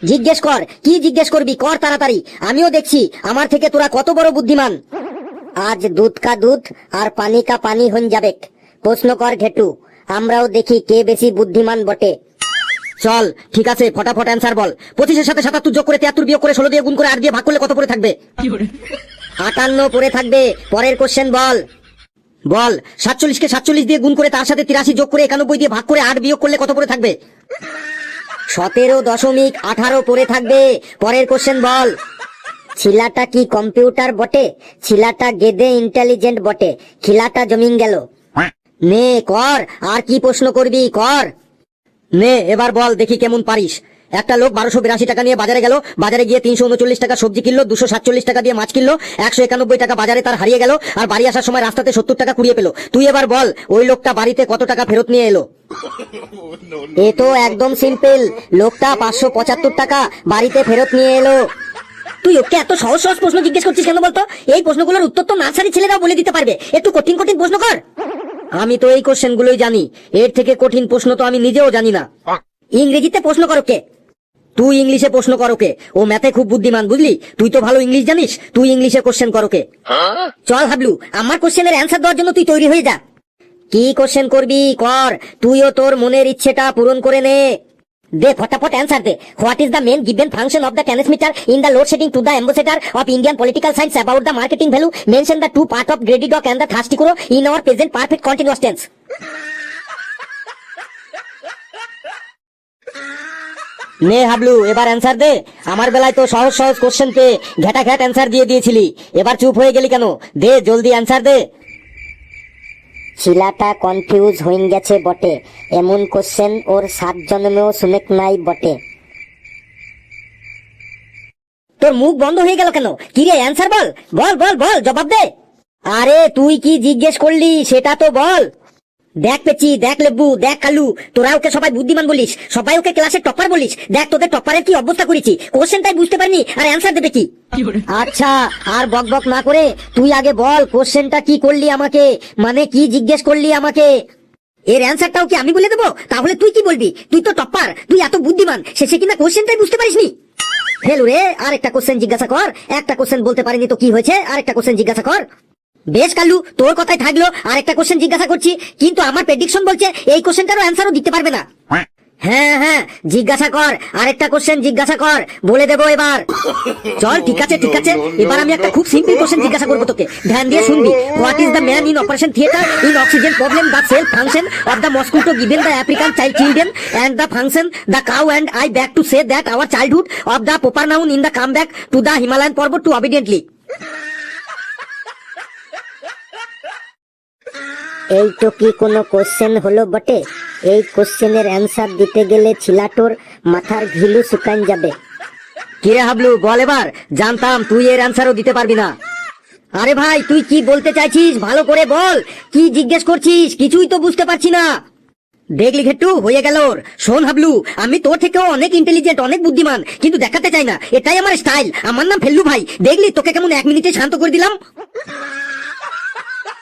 জিজ্ঞেস কর, কি জিজ্ঞেস করবি কর তাড়াতাড়ি, আমিও দেখছি আমার থেকে তোরা কত বড় বুদ্ধিমান। আজ দুধ কা দুধ আর পানি কা পানি হন যাবেক। প্রশ্ন কর ঘেটু, আমরাও দেখি কে বেশি বুদ্ধিমান বটে। চল ঠিক আছে, ফটাফট অ্যান্সার বল। 25-এর সাথে 77 যোগ করে 73 বিয়োগ করে 16 দিয়ে গুণ করে 8 দিয়ে ভাগ করলে কত পড়ে থাকবে? 58 পড়ে থাকবে। পরের কোশ্চেন বল। বল 47-কে 47 দিয়ে গুণ করে তার সাথে 83 যোগ করে 91 দিয়ে ভাগ করে 8 বিয়োগ করলে কত পড়ে থাকবে? 17.18 পড়ে থাকবে। পরের কোশ্চেন বল। ছিলাটা কি কম্পিউটার বটে? ছিলাটা গেদে ইন্টেলিজেন্ট বটে, খিলাটা জমিন গেল। নে কর, আর কি প্রশ্ন করবি কর। নে এবার বল দেখি কেমন পারিস। একটা লোক 1282 টাকা নিয়ে বাজারে গেল, বাজারে গিয়ে 339 টাকা সবজি কিনলো, 247 টাকা দিয়ে মাছ কিনলো, 191 টাকা বাজারে তার হারিয়ে গেল, আর বাড়ি আসার সময় রাস্তাতে 70 টাকা কুড়িয়ে পেল। তুই এবার বল ওই লোকটা বাড়িতে কত টাকা ফেরত নিয়ে এলো? এ তো একদম সিম্পল, লোকটা 575 টাকা বাড়িতে ফেরত নিয়ে এলো। তুই ওকে এত সহজ সহজ প্রশ্ন জিজ্ঞেস করছিস কেন বলতো? এই প্রশ্নগুলোর উত্তর তো নার্সারি ছেলেরাও বলে দিতে পারবে, একটু কঠিন কঠিন প্রশ্ন কর। আমি তো এই কোশ্চেন গুলোই জানি, এর থেকে কঠিন প্রশ্ন তো আমি নিজেও জানি না। ইংরেজিতে প্রশ্ন করো কে? তুই ইংলিশে প্রশ্ন করো কে? ও ম্যাথে খুব বুদ্ধিমান বুঝলি, তুই তো ভালো ইংলিশ জানিস, তুই ইংলিশে কোশ্চেন করো কে? চল হাবলু, আমার কোশ্চেনের অ্যান্সার দেওয়ার জন্য তুই তৈরি হয়ে যা। কি কোশ্চেন করবি কর, তুইও তোর মনের ইচ্ছেটা পূরণ করে নে। দে ফটাফট অ্যান্সার দে। What is the main given function of the transmitter in the load shedding to the ambassador of Indian political science about the marketing value? Mention the two part of greedy dog and the thirsty crow in our present perfect continuous tense. নে হাবলু এবার answer দে। আমার বেলায় তো সহজ সহজ question পেয়ে ঘেটা ঘ্যাট answer দিয়ে দিয়েছিলি, এবার চুপ হয়ে গেলি কেন? দে জলদি অ্যান্সার দে। ছিলাটা কনফিউজ হয়ে গেছে বটে, এমন কোশ্চেন ওর 7 জন্মেও শুনেক নাই বটে। তোর মুখ বন্ধ হয়ে গেল কেন? কি রে অ্যান্সার বল, বল বল বল, জবাব দে। আরে তুই কি জিজ্ঞেস করলি সেটা তো বল। দেখ পেচি, দেখ লেবু, দেখ কালু, তোরা ওকে সবাই বুদ্ধিমান বলিস, সবাই ওকে ক্লাসের টপার বলিস, দেখ তোদের টপারের কি অবস্থা করেছি। কোশ্চেনটাই বুঝতে পারিনি আর অ্যান্সার দেবে কি? আচ্ছা আর বক বক না করে তুই আগে বল কোশ্চেনটা কি করলি আমাকে, মানে কি জিজ্ঞেস করলি আমাকে? এর অ্যান্সারটাও কি আমি বলে দেবো? তাহলে তুই কি বলবি? তুই তো টপার, তুই এত বুদ্ধিমান, শেষে কিনা কোশ্চেনটাই বুঝতে পারিসনি। ফেলু রে, আর একটা কোশ্চেন জিজ্ঞাসা কর। একটা কোশ্চেন বলতে পারিনি তো কি হয়েছে, আর একটা কোশ্চেন জিজ্ঞাসা কর। বেশ কালু, তোর কথাই থাকলো, আর একটা কোশ্চেন জিজ্ঞাসা করছি, কিন্তু আমার প্রেডিকশন বলছে এই কোশ্চেনটারও অ্যান্সারও দিতে পারবে না। হ্যাঁ হ্যাঁ জিজ্ঞাসা কর, আরেকটা কোশ্চেন জিজ্ঞাসা কর, বলে দেবো এবার। চল ঠিক আছে ঠিক আছে, এবার আমি একটা খুব সিম্পল কোশ্চেন জিজ্ঞাসা করবো তোকে, ধ্যান দিয়ে শুনবি। What is the man in operation theatre in oxygen problem the cell function of the mosquito given the African child children and the function the cow and I back to say that our childhood of the proper noun in the come back to the Himalayan পর্বত to obediently. এই তো কি কোনো question হলো বটে? এই কোশ্চেনের answer দিতে গেলে ছিলাটোর মাথার ঘিলু শুকান যাবে। কিরে হাবলু বল এবার, জানতাম তুই এর অ্যান্সারও দিতে পারবি না। আরে ভাই তুই কি বলতে চাইছিস ভালো করে বল, কি জিজ্ঞেস করছিস কিছুই তো বুঝতে পারছি না। দেখলি ঘেট্টু হয়ে গেল ওর। শোন হাবলু, আমি তোর থেকেও অনেক ইন্টেলিজেন্ট, অনেক বুদ্ধিমান, কিন্তু দেখাতে চাই না, এটাই আমার স্টাইল। আমার নাম ফেল্লু ভাই, দেখলি তোকে কেমন 1 মিনিটে শান্ত করে দিলাম।